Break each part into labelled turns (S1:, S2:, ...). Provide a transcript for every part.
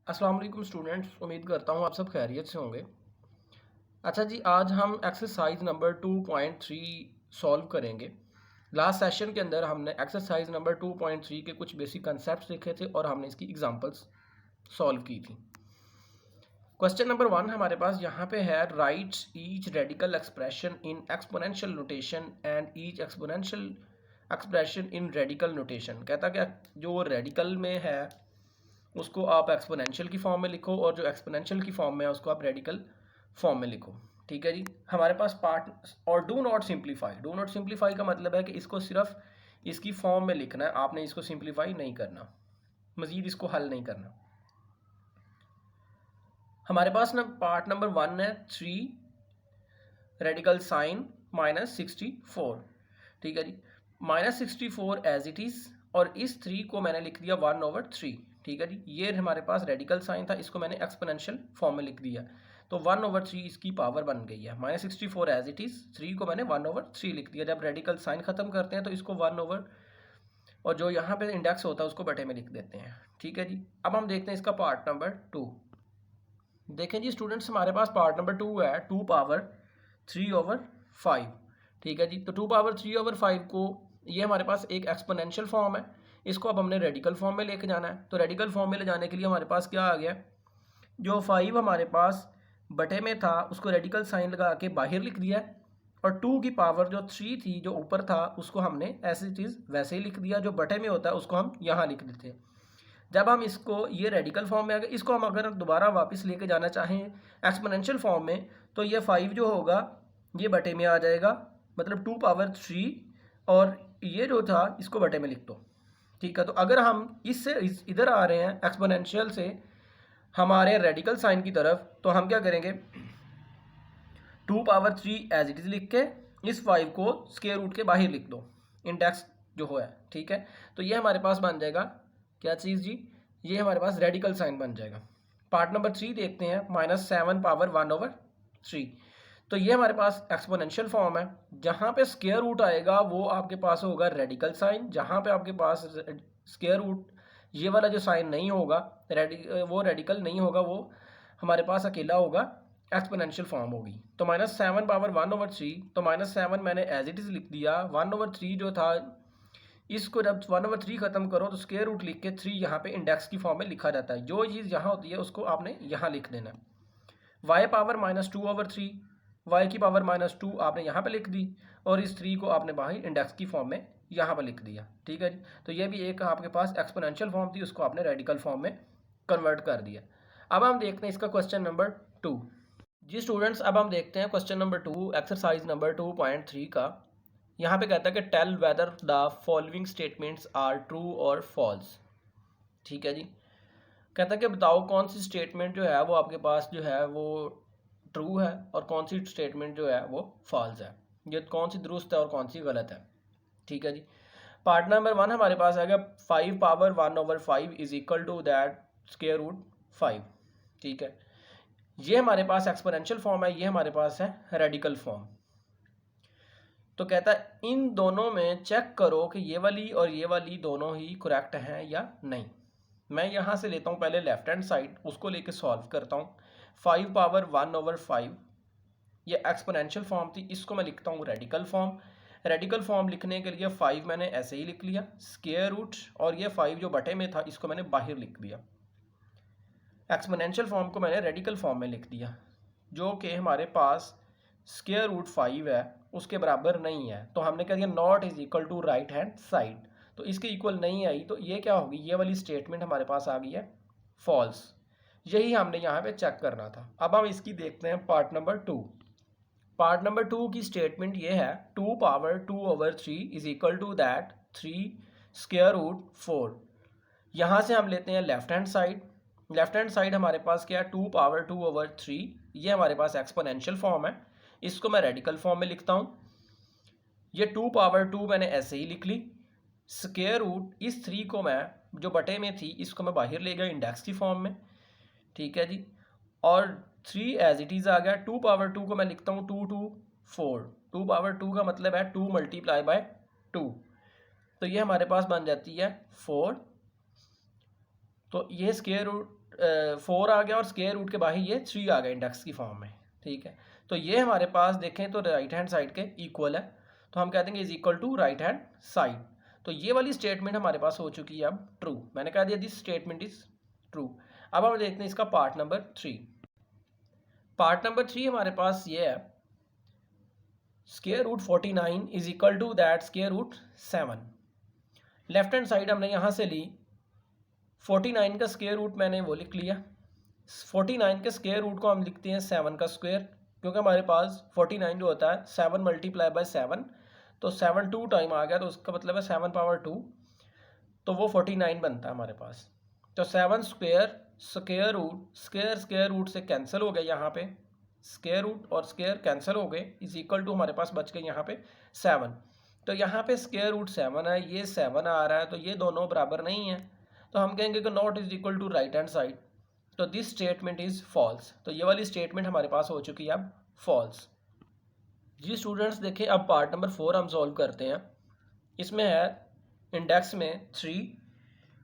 S1: अस्सलाम वालेकुम स्टूडेंट्स, उम्मीद करता हूँ आप सब खैरियत से होंगे। अच्छा जी, आज हम एक्सरसाइज नंबर 2.3 सॉल्व करेंगे। लास्ट सेशन के अंदर हमने एक्सरसाइज नंबर 2.3 के कुछ बेसिक कंसेप्ट देखे थे और हमने इसकी एग्जांपल्स सॉल्व की थी। क्वेश्चन नंबर 1 हमारे पास यहाँ पे है, right each radical expression in exponential notation and each exponential expression in radical notation. कहता क्या जो रेडिकल में है उसको आप एक्सपोनेंशियल की फॉर्म में लिखो और जो एक्सपोनेंशियल की फॉर्म में है उसको आप रेडिकल फॉर्म में लिखो। ठीक है जी। हमारे पास पार्ट और do not simplify. Do not simplify का मतलब है कि इसको सिर्फ इसकी फॉर्म में लिखना है, आपने इसको सिंप्लीफाई नहीं करना, मजीद इसको हल नहीं करना। हमारे पास ना पार्ट नंबर 1 है 3 रेडिकल साइन -64। ठीक है जी। -64 एज इट इज और इस 3 को मैंने लिख दिया 1/3। ठीक है जी। ये हमारे पास रेडिकल साइन था, इसको मैंने एक्सपोनेंशियल फॉर्म में लिख दिया, तो 1/3 इसकी पावर बन गई है। -64 एज इट इज, 3 को मैंने 1/3 लिख दिया। जब रेडिकल साइन खत्म करते हैं तो इसको 1 और जो यहाँ पे इंडेक्स होता है उसको बटे में लिख देते हैं। ठीक है जी। अब हम देखते हैं इसका पार्ट नंबर 2। देखें जी स्टूडेंट्स, हमारे पास पार्ट नंबर 2 है 2^3/5। ठीक है जी। तो 2^3/5 को, ये हमारे पास एक एक्सपोनेंशियल फॉर्म है, इसको अब हमने रेडिकल फॉर्म में लेके जाना है। तो रेडिकल फॉर्म में ले जाने के लिए हमारे पास क्या आ गया, जो 5 हमारे पास बटे में था उसको रेडिकल साइन लगा के बाहर लिख दिया, और 2 की पावर जो 3 थी जो ऊपर था उसको हमने ऐसी चीज़ वैसे ही लिख दिया, जो बटे में होता है उसको हम यहाँ लिख देते हैं। जब हम इसको, ये रेडिकल फॉर्म में आ गए, इसको हम अगर दोबारा वापस लेके जाना चाहें एक्सपोनेंशियल फॉर्म में, तो ये 5 जो होगा ये बटे में आ जाएगा, मतलब 2^3, और ये जो था इसको बटे में लिख दो। ठीक है। तो अगर हम इससे इधर आ रहे हैं एक्सपोनेंशियल से हमारे रेडिकल साइन की तरफ, तो हम क्या करेंगे, 2^3 एज इट इज लिख के इस 5 को स्क्वायर रूट के बाहर लिख दो, इंडेक्स जो हो है। ठीक है। तो ये हमारे पास बन जाएगा क्या चीज़ जी, ये हमारे पास रेडिकल साइन बन जाएगा। पार्ट नंबर 3 देखते हैं, -7^1/3। तो ये हमारे पास एक्सपोनेंशियल फॉर्म है, जहाँ पे स्क्वायर रूट आएगा वो आपके पास होगा रेडिकल साइन, जहाँ पे आपके पास स्क्वायर रूट ये वाला जो साइन नहीं होगा, वो रेडिकल नहीं होगा, वो हमारे पास अकेला होगा, एक्सपोनेंशियल फॉर्म होगी। तो -7/1/3, तो -7 मैंने एज इट इज़ लिख दिया, 1/3 जो था इसको जब 1/3 खत्म करो तो स्क्वायर रूट लिख के 3 यहाँ पे इंडेक्स की फॉर्म में लिखा जाता है। जो चीज़ यहाँ होती है उसको आपने यहाँ लिख देना। y पावर -2/3, y की पावर -2 आपने यहाँ पे लिख दी, और इस 3 को आपने बाहर इंडेक्स की फॉर्म में यहाँ पर लिख दिया। ठीक है जी। तो ये भी एक आपके पास एक्सपोनेंशियल फॉर्म थी, उसको आपने रेडिकल फॉर्म में कन्वर्ट कर दिया। अब हम देखते हैं इसका क्वेश्चन नंबर 2। जी स्टूडेंट्स, अब हम देखते हैं क्वेश्चन नंबर 2, एक्सरसाइज नंबर 2.3 का। यहाँ पे कहता है कि tell whether the following statements are true और फॉल्स। ठीक है जी। कहता है कि बताओ कौन सी स्टेटमेंट जो है वो आपके पास जो है वो ट्रू है और कौन सी स्टेटमेंट जो है वो फॉल्स है, ये कौन सी दुरुस्त है और कौन सी गलत है। ठीक है जी। पार्ट नंबर 1 हमारे पास आ गया 5^1/5 is equal to that square root 5। ठीक है। ये हमारे पास एक्सपोनेंशियल फॉर्म है, ये हमारे पास है रेडिकल फॉर्म। तो कहता है इन दोनों में चेक करो कि ये वाली और ये वाली दोनों ही करेक्ट हैं या नहीं। मैं यहाँ से लेता हूँ पहले लेफ्ट हैंड साइड, उसको लेके सॉल्व करता हूँ। 5^1/5 ये एक्सपोनेंशियल फॉर्म थी, इसको मैं लिखता हूँ रेडिकल फॉर्म। रेडिकल फॉर्म लिखने के लिए 5 मैंने ऐसे ही लिख लिया स्क्वायर रूट, और ये 5 जो बटे में था इसको मैंने बाहर लिख दिया। एक्सपोनेंशियल फॉर्म को मैंने रेडिकल फॉर्म में लिख दिया, जो कि हमारे पास स्क्वायर रूट 5 है उसके बराबर नहीं है, तो हमने कह दिया not is equal to right hand side, तो इसके इक्वल नहीं आई, तो ये क्या होगी, ये वाली स्टेटमेंट हमारे पास आ गई है फॉल्स। यही हमने यहाँ पे चेक करना था। अब हम इसकी देखते हैं पार्ट नंबर 2। पार्ट नंबर 2 की स्टेटमेंट ये है 2^2/3 is equal to that 3 square root 4। यहाँ से हम लेते हैं left hand side. Left hand side हमारे पास क्या है 2^2/3, ये हमारे पास एक्सपोनेंशियल फॉर्म है, इसको मैं रेडिकल फॉर्म में लिखता हूँ। ये 2^2 मैंने ऐसे ही लिख ली, स्क्वायर रूट इस 3 को मैं जो बटे में थी इसको मैं बाहर ले गया इंडेक्स की फॉर्म में। ठीक है जी। और 3 एज इट इज़ आ गया। 2^2 को मैं लिखता हूँ 2 2 4। 2^2 का मतलब है 2 × 2, तो ये हमारे पास बन जाती है 4। तो ये स्क्वायर रूट 4 आ गया और स्क्वायर रूट के बाहर ये 3 आ गया इंडेक्स की फॉर्म में, ठीक है। तो ये हमारे पास देखें तो राइट हैंड साइड के इक्वल है, तो हम कह देंगे is equal to right hand side. तो ये वाली स्टेटमेंट हमारे पास हो चुकी है अब ट्रू, मैंने कह दिया दिस स्टेटमेंट इज ट्रू। अब हम देखते हैं इसका पार्ट नंबर 3। पार्ट नंबर 3 हमारे पास ये है, square root 49 is equal to that square root 7। Left hand side हमने यहाँ से ली, 49 का स्क्वायर रूट मैंने वो लिख लिया, 49 के स्क्वायर रूट को हम लिखते हैं 7 का स्क्वायर, क्योंकि हमारे पास 49 जो होता है 7 मल्टीप्लाई बाय 7, तो 7 2 टाइम आ गया, तो उसका मतलब है 7 पावर 2, तो वो 49 बनता है हमारे पास। तो 7 square square root square root से कैंसिल हो गया, यहाँ पे स्क्वायर रूट और स्क्वायर कैंसिल हो गए, इज इक्वल टू हमारे पास बच गए यहाँ पे 7। तो यहाँ पे स्क्वायर रूट 7 है, ये 7 आ रहा है, तो ये दोनों बराबर नहीं है, तो हम कहेंगे कि not is equal to right hand side, तो दिस स्टेटमेंट इज फॉल्स। तो ये वाली स्टेटमेंट हमारे पास हो चुकी है अब फॉल्स। जी स्टूडेंट्स देखें, अब पार्ट नंबर 4 हम सॉल्व करते हैं। इसमें है इंडेक्स में 3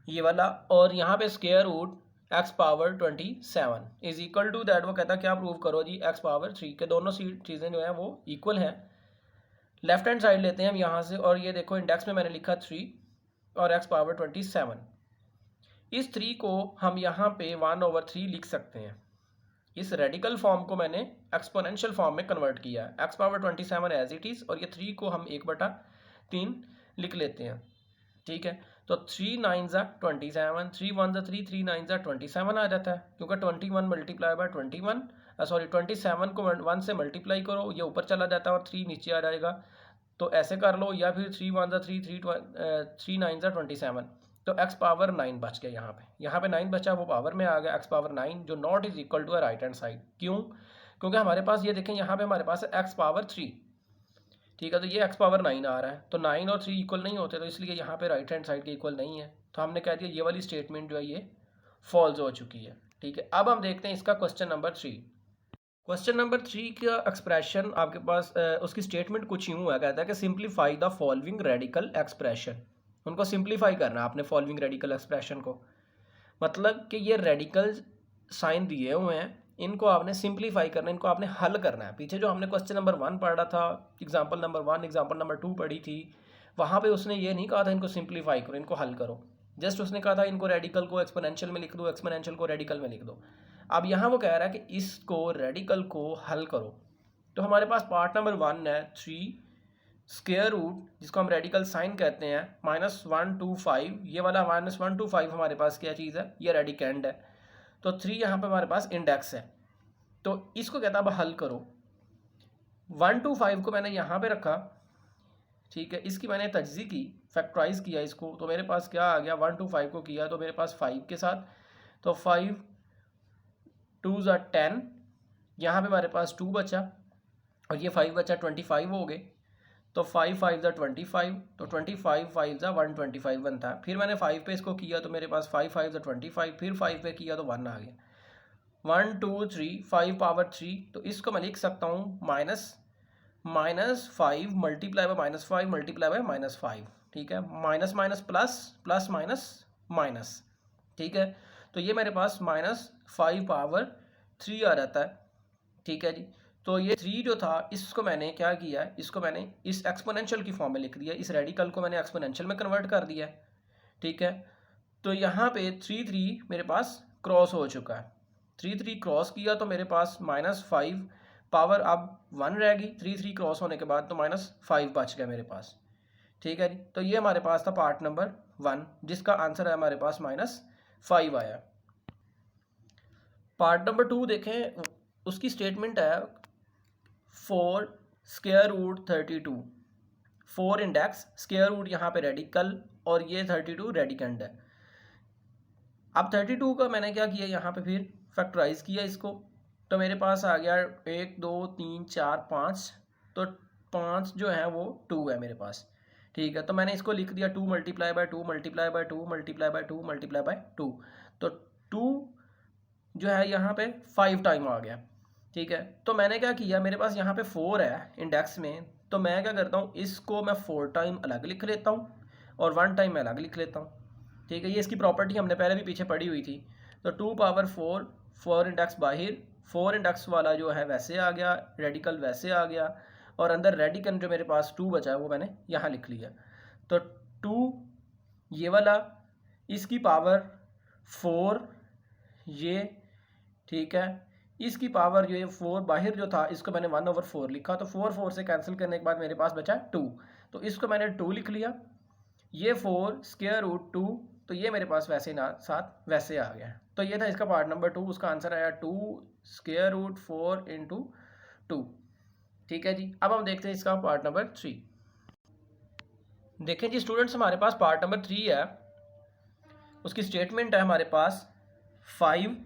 S1: ये वाला, और यहाँ पे square root x power 27 is equal to that, वो कहता है क्या प्रूव करो जी, एक्स पावर 3 के दोनों चीज़ें जो है वो इक्वल हैं। लेफ्ट हैंड साइड लेते हैं हम यहाँ से, और ये देखो इंडेक्स में मैंने लिखा 3 और एक्स पावर 27। इस 3 को हम यहाँ पे 1/3 लिख सकते हैं। इस रेडिकल फॉर्म को मैंने एक्सपोनेंशियल फॉर्म में कन्वर्ट किया है, x power 27 as it is, और ये 3 को हम 1/3 लिख लेते हैं, ठीक है। तो 3 9 ज़ा 27, 3 1 ज़ा 3, 3 9 ज़ा 27 आ जाता है, क्योंकि 21 मल्टीप्लाई बाय 21 सॉरी 27 को 1 से मल्टीप्लाई करो, ये ऊपर चला जाता है और 3 नीचे आ जाएगा, तो ऐसे कर लो, या फिर 3 1 ज़ा 3, 3 9 ज़ा 27, तो एक्स पावर 9 बच गया, यहाँ पे 9 बचा, वो पावर में आ गया एक्स पावर 9, जो not is equal to right hand side. क्यों? क्योंकि हमारे पास ये देखें यहाँ पे हमारे पास है एक्स पावर 3, ठीक है, तो ये एक्स पावर 9 आ रहा है, तो 9 और 3 इक्वल नहीं होते, तो इसलिए यहाँ पे राइट हैंड साइड के इक्वल नहीं है, तो हमने कह दिया ये वाली स्टेटमेंट जो है ये फॉल्स हो चुकी है, ठीक है। अब हम देखते हैं इसका क्वेश्चन नंबर 3। क्वेश्चन नंबर 3 का एक्सप्रेशन आपके पास उसकी स्टेटमेंट कुछ यूँ है, कहता है कि simplify the following radical expression. उनको सिंप्लीफाई करना है आपने फॉलोइंग रेडिकल एक्सप्रेशन को, मतलब कि ये रेडिकल साइन दिए हुए हैं, इनको आपने सिंप्लीफाई करना है, इनको आपने हल करना है। पीछे जो हमने क्वेश्चन नंबर 1 पढ़ा था, एग्जाम्पल नंबर 1 एग्जाम्पल नंबर 2 पढ़ी थी, वहाँ पे उसने ये नहीं कहा था इनको सिंप्लीफाई करो, इनको हल करो, जस्ट उसने कहा था इनको रेडिकल को एक्सपोनेंशियल में लिख दो, एक्सपोनेंशियल को रेडिकल में लिख दो। अब यहाँ वो कह रहा है कि इसको रेडिकल को हल करो, तो हमारे पास पार्ट नंबर 1 है 3 स्क्वायर रूट, जिसको हम रेडिकल साइन कहते हैं, -125, ये वाला -125 हमारे पास क्या चीज़ है, ये रेडिकेंड है, तो 3 यहाँ पे हमारे पास इंडेक्स है, तो इसको कहता है अब हल करो। 125 को मैंने यहाँ पे रखा, ठीक है, इसकी मैंने तजज़ी की, फैक्टराइज किया इसको, तो मेरे पास क्या आ गया, 125 को किया तो मेरे पास 5 के साथ, तो 5 2 ज़ा 10, यहाँ पे हमारे पास 2 बचा, और ये 5 बचा, 25 हो गए, तो 5 5 ज़ा 25, तो 25 5 ज़ा 125 बनता है। फिर मैंने 5 पे इसको किया तो मेरे पास 5 5 ज़ा 25, फिर 5 पे किया तो 1 आ गया, 1 2 3 5 पावर 3, तो इसको मैं लिख सकता हूँ -5 मल्टीप्लाई बाय -5 मल्टीप्लाई बाय -5, ठीक है, minus minus plus, plus minus minus, ठीक है, तो ये मेरे पास -5 पावर 3 आ जाता है, ठीक है जी। तो ये 3 जो था इसको मैंने क्या किया है, इसको मैंने इस एक्सपोनेंशियल की फॉर्म में लिख दिया, इस रेडिकल को मैंने एक्सपोनेंशियल में कन्वर्ट कर दिया, ठीक है। तो यहाँ पे 3 3 मेरे पास क्रॉस हो चुका है, 3 3 क्रॉस किया तो मेरे पास -5 पावर अब 1 रह गई, 3 3 क्रॉस होने के बाद तो -5 बच गया मेरे पास, ठीक है जी। तो ये हमारे पास था पार्ट नंबर 1, जिसका आंसर है हमारे पास -5 आया। पार्ट नंबर 2 देखें, उसकी स्टेटमेंट है 4 square root 32, 4 index, square root यहाँ पे रेडिकल, और ये 32 रेडिकेंड है। अब 32 का मैंने क्या किया, यहाँ पे फिर फैक्टराइज किया इसको, तो मेरे पास आ गया 1 2 3 4 5, तो 5 जो है वो 2 है मेरे पास, ठीक है। तो मैंने इसको लिख दिया 2 multiply by 2 multiply by 2 multiply by 2 multiply by 2, तो 2 जो है यहाँ पे 5 टाइम आ गया, ठीक है। तो मैंने क्या किया, मेरे पास यहाँ पे 4 है इंडेक्स में, तो मैं क्या करता हूँ, इसको मैं 4 टाइम अलग लिख लेता हूँ और 1 टाइम मैं अलग लिख लेता हूँ, ठीक है। ये इसकी प्रॉपर्टी हमने पहले भी पीछे पढ़ी हुई थी, तो 2 पावर 4, 4 इंडेक्स बाहर, 4 इंडेक्स वाला जो है वैसे आ गया, रेडिकल वैसे आ गया, और अंदर रेडिकल जो मेरे पास 2 बचा है वो मैंने यहाँ लिख लिया। तो 2 ये वाला, इसकी पावर 4 ये, ठीक है, इसकी पावर जो ये 4 बाहर जो था इसको मैंने 1/4 लिखा, तो 4 से कैंसिल करने के बाद मेरे पास बचा 2, तो इसको मैंने 2 लिख लिया। ये 4 स्क्वायर रूट 2, तो ये मेरे पास वैसे ना साथ वैसे आ गया। तो ये था इसका पार्ट नंबर 2, उसका आंसर आया 2 स्क्वायर रूट 4 इंटू 2। ठीक है जी, अब हम देखते हैं इसका पार्ट नंबर 3। देखें जी स्टूडेंट्स, हमारे पास पार्ट नंबर 3 है, उसकी स्टेटमेंट है हमारे पास 5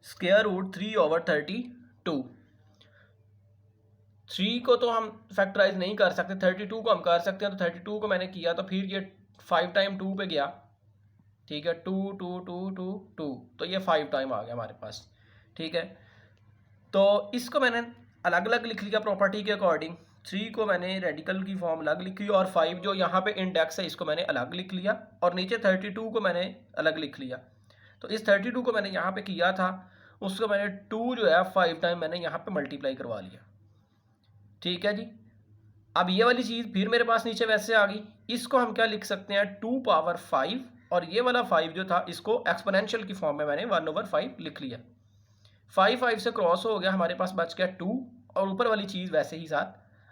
S1: स्क्वायर रूट 3/32। 3 को तो हम फैक्टराइज नहीं कर सकते, 32 को हम कर सकते हैं, तो 32 को मैंने किया तो फिर ये 5 टाइम 2 पे गया, ठीक है, 2 2 2 2 2, तो ये 5 टाइम आ गया हमारे पास। ठीक है, तो इसको मैंने अलग अलग लिख लिया प्रॉपर्टी के अकॉर्डिंग। 3 को मैंने रेडिकल की फॉर्म अलग लिखी, और 5 जो यहाँ पे इंडेक्स है इसको मैंने अलग लिख लिया, और नीचे 32 को मैंने अलग लिख लिया। तो इस 32 को मैंने यहाँ पे किया था, उसको मैंने 2 जो है 5 टाइम मैंने यहाँ पे मल्टीप्लाई करवा लिया। ठीक है जी, अब ये वाली चीज़ फिर मेरे पास नीचे वैसे आ गई, इसको हम क्या लिख सकते हैं 2 पावर 5, और ये वाला 5 जो था इसको एक्सपोनेंशियल की फॉर्म में मैंने 1/5 लिख लिया। 5 से क्रॉस हो गया, हमारे पास बच गया 2, और ऊपर वाली चीज़ वैसे ही साथ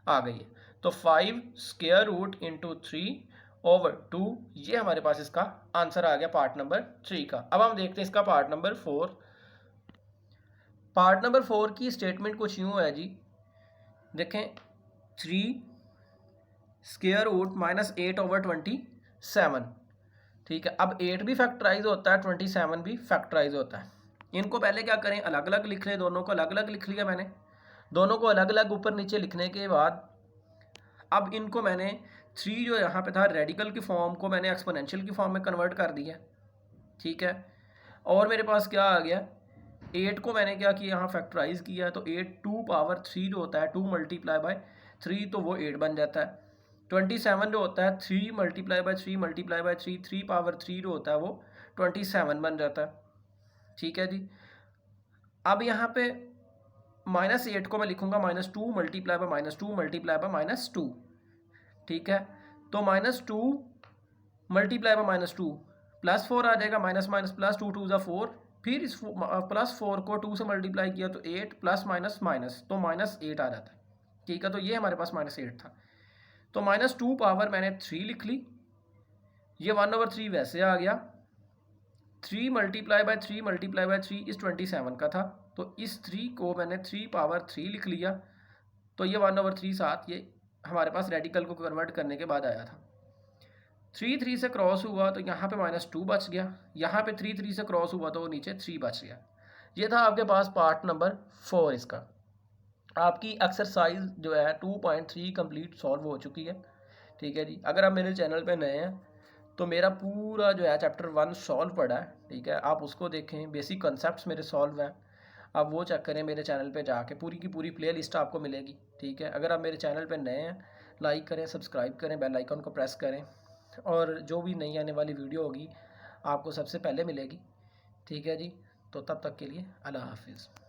S1: आ गई है। तो 5 स्क्वायर रूट इंटू 3/2, ये हमारे पास इसका आंसर आ गया पार्ट नंबर 3 का। अब हम देखते हैं इसका पार्ट नंबर 4। पार्ट नंबर 4 की स्टेटमेंट कुछ यूँ है जी, देखें 3 स्क्वायर रूट -8/27। ठीक है, अब 8 भी फैक्टराइज होता है, 27 भी फैक्टराइज होता है। इनको पहले क्या करें, अलग अलग लिख लें, दोनों को अलग अलग लिख लिया मैंने। दोनों को अलग अलग ऊपर नीचे लिखने के बाद अब इनको मैंने 3 जो यहाँ पे था रेडिकल की फॉर्म को मैंने एक्सपोनेंशियल की फॉर्म में कन्वर्ट कर दिया। ठीक है, और मेरे पास क्या आ गया, 8 को मैंने क्या किया यहाँ फैक्टराइज किया, तो 8 2 पावर 3 जो होता है 2 मल्टीप्लाई बाय 3, तो वो 8 बन जाता है। 27 जो होता है 3 multiply by 3 multiply by 3, 3 power 3 जो होता है वो 27 बन जाता है। ठीक है जी, अब यहाँ पे -8 को मैं लिखूंगा -2 मल्टीप्लाई बाय -2 मल्टीप्लाई बाय -2। ठीक है, तो -2 मल्टीप्लाई बाय -2 +4 आ जाएगा, माइनस माइनस प्लस 2 2 4, फिर इस +4 को 2 से मल्टीप्लाई किया तो 8 प्लस माइनस माइनस, तो -8 आ जाता है। ठीक है, तो ये हमारे पास -8 था, तो -2 पावर मैंने 3 लिख ली, ये 1/3 वैसे आ गया। 3 मल्टीप्लाई बाय 3 मल्टीप्लाई बाय 3 इस 27 का था, तो इस 3 को मैंने 3 पावर 3 लिख लिया, तो ये 1/3 साथ ये हमारे पास रेडिकल को कन्वर्ट करने के बाद आया था। 3 से क्रॉस हुआ तो यहाँ पे -2 बच गया, यहाँ पे 3 से क्रॉस हुआ तो नीचे 3 बच गया। ये था आपके पास पार्ट नंबर 4 इसका। आपकी एक्सरसाइज जो है 2.3 कंप्लीट सॉल्व हो चुकी है। ठीक है जी, अगर आप मेरे चैनल पे नए हैं तो मेरा पूरा जो है चैप्टर 1 सॉल्व पड़ा है। ठीक है, आप उसको देखें, बेसिक कॉन्सेप्ट्स मेरे सॉल्व हैं, आप वो चेक करें मेरे चैनल पे जाके, पूरी की पूरी प्ले लिस्ट आपको मिलेगी। ठीक है, अगर आप मेरे चैनल पे नए हैं लाइक करें, सब्सक्राइब करें, बेल आइकन को प्रेस करें, और जो भी नई आने वाली वीडियो होगी आपको सबसे पहले मिलेगी। ठीक है जी, तो तब तक के लिए अल्लाह हाफिज़।